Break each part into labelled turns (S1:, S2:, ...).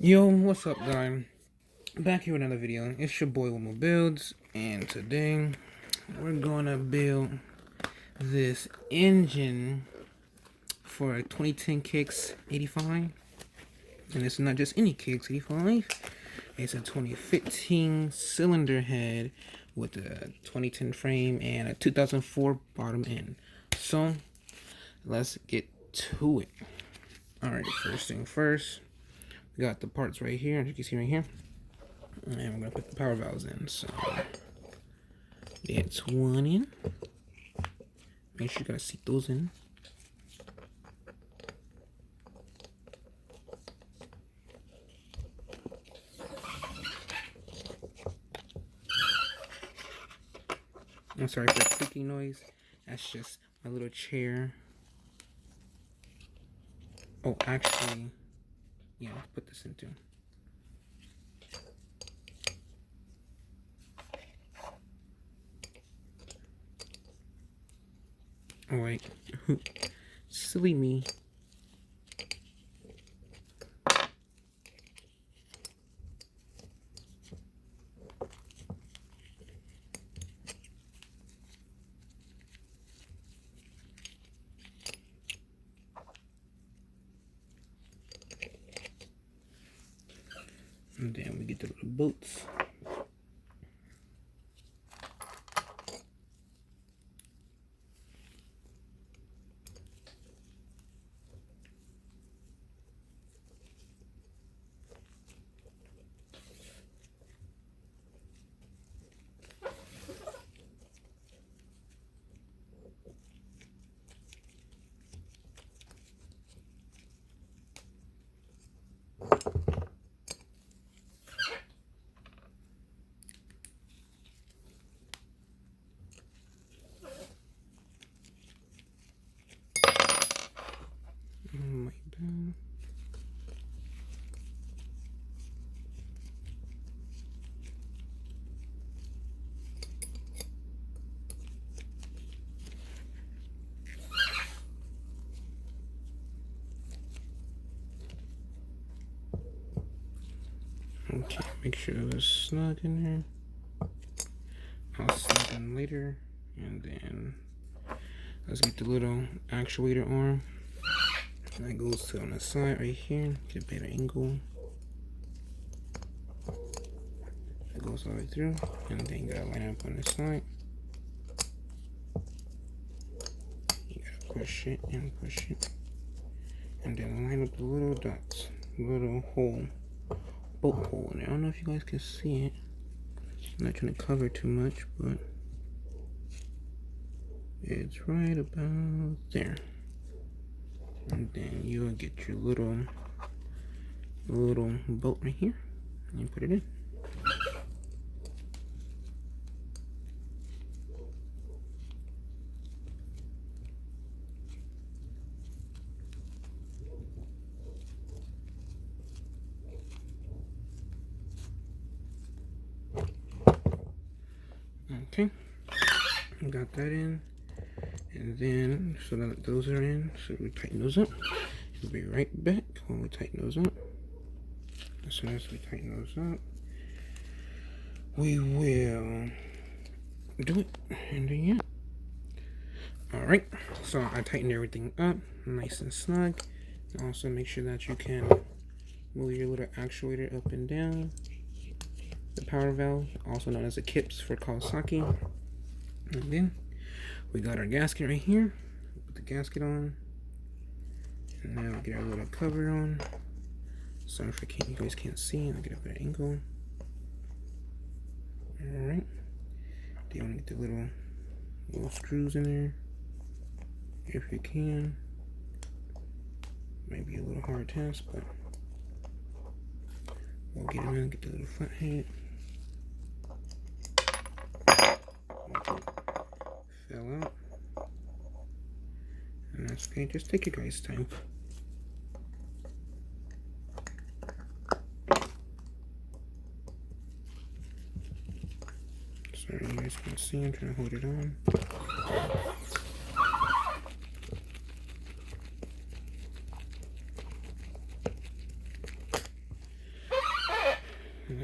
S1: Yo, what's up, guys? Back here with another video. It's your boy Wilmo Builds, and today we're gonna build this engine for a 2010 Kx85, and it's not just any Kx85. It's a 2015 cylinder head with a 2010 frame and a 2004 bottom end. So let's get to it. Alright, first thing first. We got the parts right here, as you can see right here. And we're gonna put the power valves in. So that's one in. Make sure you gotta seat those in. I'm sorry for the creaking noise. That's just my little chair. Oh, actually, yeah, let's put this into. Oh wait, silly me. And then we get the little bolts. Okay, make sure it was snug in there. I'll snug in later. And then let's get the little actuator arm. And that goes to on the side right here. Get a better angle. That goes all the way through. And then you gotta line up on the side. You gotta push it and push it. And then line up the little dots. Little hole. Bolt hole in there. I don't know if you guys can see it. I'm not trying to cover too much, but it's right about there. And then you'll get your little bolt right here and you put it in. Okay, got that in, and then so that those are in, so we tighten those up. We'll be right back when we tighten those up. As soon as we tighten those up, we will do it, and then yeah. All right, so I tightened everything up, nice and snug. And also make sure that you can move your little actuator up and down. The power valve, also known as the Kips for Kawasaki. And then we got our gasket right here. Put the gasket on. And now get our little cover on. Sorry if you guys can't see. I'll get a better angle. Alright. Then you want to get the little screws in there. If you can. Might be a little hard task, but we'll get them in, get the little front head. Fell out. And that's okay, just take your guys' time. Sorry, you guys can't see, I'm trying to hold it on.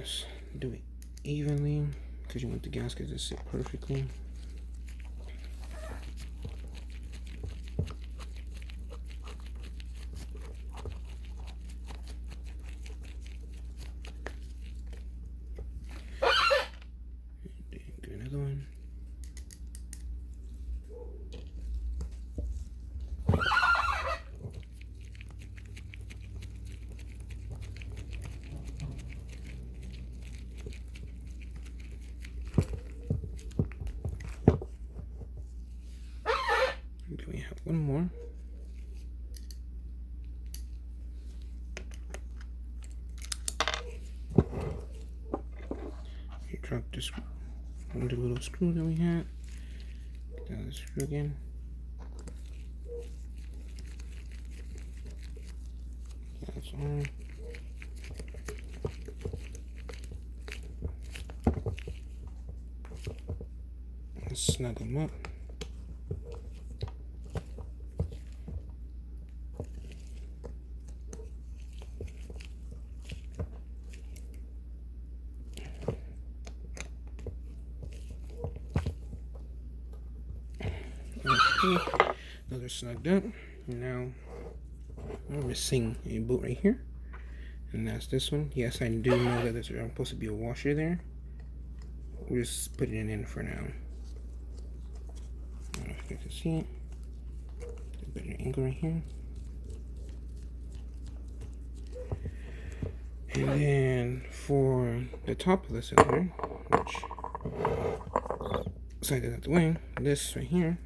S1: Let's do it evenly because you want the gasket to sit perfectly. Get another one. Then we have one more. You drop this one, the little screw that we had. Get out the screw again. That's on. Let's snug them up. Okay, those are snugged up. Now we're missing a bolt right here, and that's this one. Yes, I do know that there's supposed to be a washer there. We're just putting it in for now. I don't know if you can see it. A better angle right here. And then for the top of the cylinder, which slide that out the way, this right here,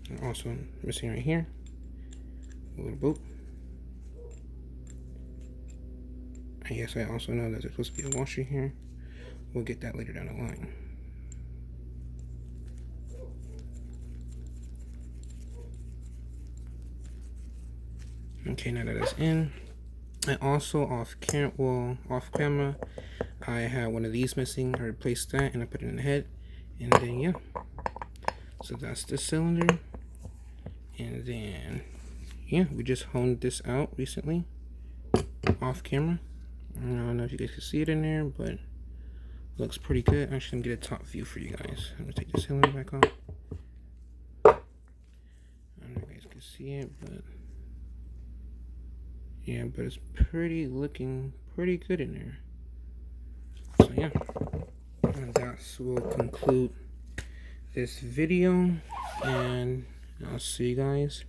S1: and also missing right here, a little bolt. And yes, I also know that there's supposed to be a washer here. We'll get that later down the line. Okay, now that it's in, I also off camera, I had one of these missing. I replaced that and I put it in the head, and then yeah. So that's the cylinder, and then yeah, we just honed this out recently off camera. I don't know if you guys can see it in there, but it looks pretty good. Actually, I'm gonna get a top view for you guys. I'm gonna take the cylinder back off. I don't know if you guys can see it, but yeah, but it's looking pretty good in there. So yeah, and that will conclude this video, and I'll see you guys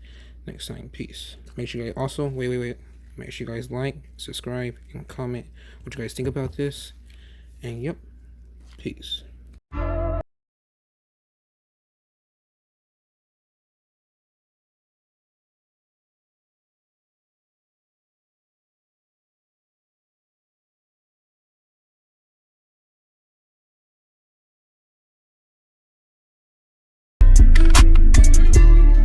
S1: next time. Peace. Make sure you guys also wait. Make sure you guys like, subscribe, and comment what you guys think about this. And yep, peace.